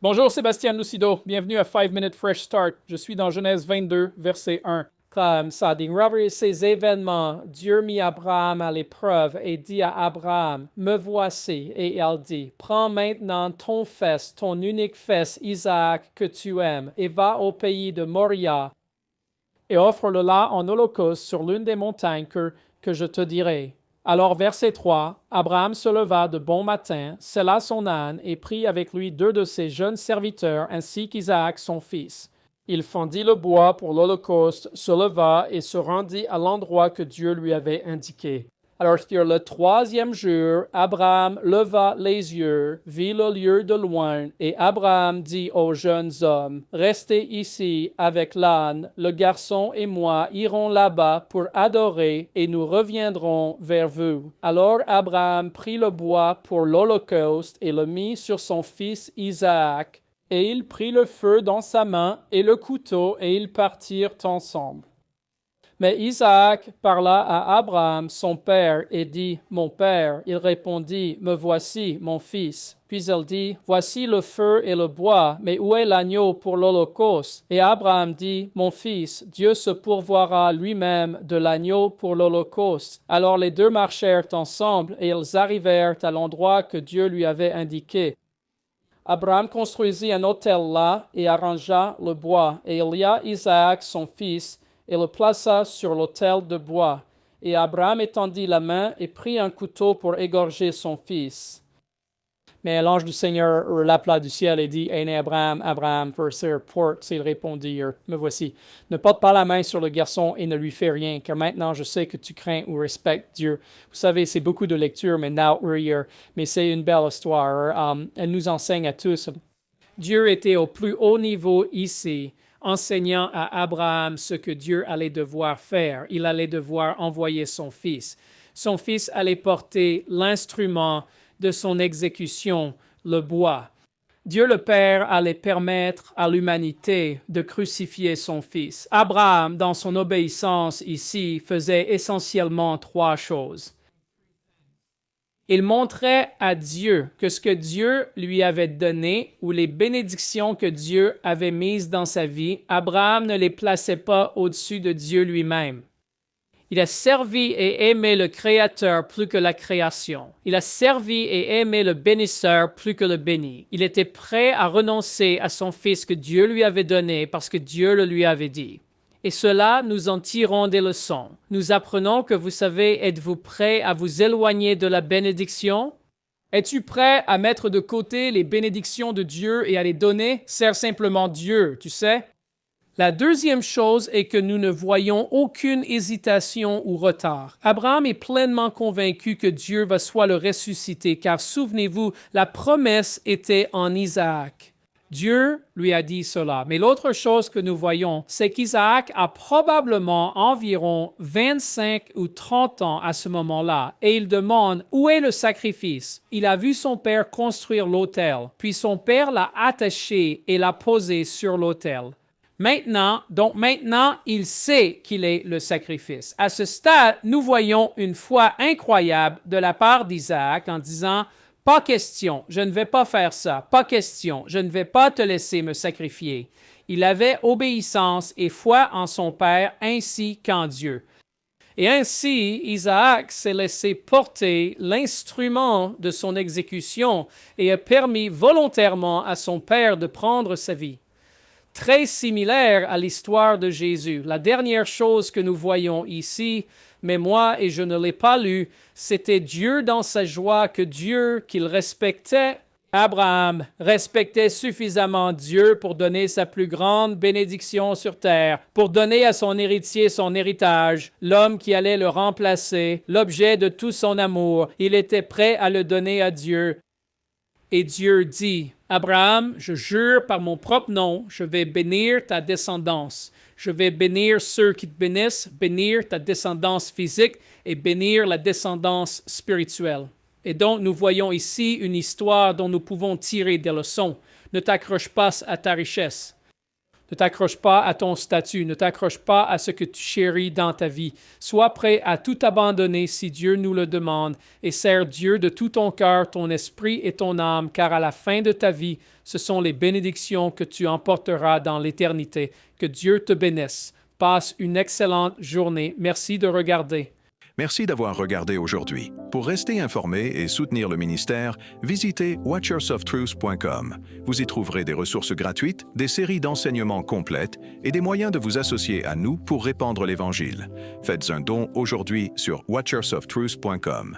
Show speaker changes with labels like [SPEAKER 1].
[SPEAKER 1] Bonjour Sébastien Lucido, bienvenue à 5 Minute Fresh Start. Je suis dans Genèse 22, verset 1. Comme ça, d'ignorer ces événements, Dieu mit Abraham à l'épreuve et dit à Abraham, me voici, et il dit, prends maintenant ton fils, ton unique fils, Isaac, que tu aimes, et va au pays de Moria, et offre-le là en holocauste sur l'une des montagnes que je te dirai. Alors, verset 3, Abraham se leva de bon matin, sella son âne et prit avec lui deux de ses jeunes serviteurs ainsi qu'Isaac son fils. Il fendit le bois pour l'holocauste, se leva et se rendit à l'endroit que Dieu lui avait indiqué. Alors sur le troisième jour, Abraham leva les yeux, vit le lieu de loin, et Abraham dit aux jeunes hommes, restez ici avec l'âne, le garçon et moi irons là-bas pour adorer, et nous reviendrons vers vous. Alors Abraham prit le bois pour l'holocauste et le mit sur son fils Isaac, et il prit le feu dans sa main et le couteau, et ils partirent ensemble. Mais Isaac parla à Abraham, son père, et dit, mon père. Il répondit, me voici, mon fils. Puis il dit, voici le feu et le bois, mais où est l'agneau pour l'holocauste? Et Abraham dit, mon fils, Dieu se pourvoira lui-même de l'agneau pour l'holocauste. Alors les deux marchèrent ensemble, et ils arrivèrent à l'endroit que Dieu lui avait indiqué. Abraham construisit un autel là et arrangea le bois, et il lia Isaac, son fils, et le plaça sur l'autel de bois. Et Abraham étendit la main et prit un couteau pour égorger son fils. Mais l'ange du Seigneur l'appela du ciel et dit, Aîné Abraham, Abraham, verset porte. Il répondit, me voici. Ne porte pas la main sur le garçon et ne lui fais rien, car maintenant je sais que tu crains ou respectes Dieu. Vous savez, c'est beaucoup de lecture, mais c'est une belle histoire. Elle nous enseigne à tous. Dieu était au plus haut niveau ici, enseignant à Abraham ce que Dieu allait devoir faire. Il allait devoir envoyer son fils. Son fils allait porter l'instrument de son exécution, le bois. Dieu le Père allait permettre à l'humanité de crucifier son fils. Abraham, dans son obéissance ici, faisait essentiellement trois choses. Il montrait à Dieu que ce que Dieu lui avait donné ou les bénédictions que Dieu avait mises dans sa vie, Abraham ne les plaçait pas au-dessus de Dieu lui-même. Il a servi et aimé le Créateur plus que la création. Il a servi et aimé le bénisseur plus que le béni. Il était prêt à renoncer à son fils que Dieu lui avait donné parce que Dieu le lui avait dit. Et cela, nous en tirons des leçons. Nous apprenons que vous savez, êtes-vous prêt à vous éloigner de la bénédiction? Es-tu prêt à mettre de côté les bénédictions de Dieu et à les donner? Sers simplement Dieu, tu sais. La deuxième chose est que nous ne voyons aucune hésitation ou retard. Abraham est pleinement convaincu que Dieu va soit le ressusciter, car souvenez-vous, la promesse était en Isaac. Dieu lui a dit cela. Mais l'autre chose que nous voyons, c'est qu'Isaac a probablement environ 25 ou 30 ans à ce moment-là, et il demande où est le sacrifice. Il a vu son père construire l'autel, puis son père l'a attaché et l'a posé sur l'autel. Maintenant, il sait qu'il est le sacrifice. À ce stade, nous voyons une foi incroyable de la part d'Isaac en disant « Pas question, je ne vais pas faire ça. Pas question, je ne vais pas te laisser me sacrifier. » Il avait obéissance et foi en son père ainsi qu'en Dieu. Et ainsi, Isaac s'est laissé porter l'instrument de son exécution et a permis volontairement à son père de prendre sa vie. Très similaire à l'histoire de Jésus. La dernière chose que nous voyons ici, mais moi, et je ne l'ai pas lu, c'était Dieu dans sa joie que Dieu, qu'il respectait, Abraham respectait suffisamment Dieu pour donner sa plus grande bénédiction sur terre, pour donner à son héritier son héritage, l'homme qui allait le remplacer, l'objet de tout son amour. Il était prêt à le donner à Dieu. Et Dieu dit, Abraham, je jure par mon propre nom, je vais bénir ta descendance. Je vais bénir ceux qui te bénissent, bénir ta descendance physique et bénir la descendance spirituelle. Et donc, nous voyons ici une histoire dont nous pouvons tirer des leçons. Ne t'accroche pas à ta richesse. Ne t'accroche pas à ton statut, ne t'accroche pas à ce que tu chéris dans ta vie. Sois prêt à tout abandonner si Dieu nous le demande et sers Dieu de tout ton cœur, ton esprit et ton âme, car à la fin de ta vie, ce sont les bénédictions que tu emporteras dans l'éternité. Que Dieu te bénisse. Passe une excellente journée. Merci de regarder.
[SPEAKER 2] Merci d'avoir regardé aujourd'hui. Pour rester informé et soutenir le ministère, visitez watchersoftruth.com. Vous y trouverez des ressources gratuites, des séries d'enseignements complètes et des moyens de vous associer à nous pour répandre l'Évangile. Faites un don aujourd'hui sur watchersoftruth.com.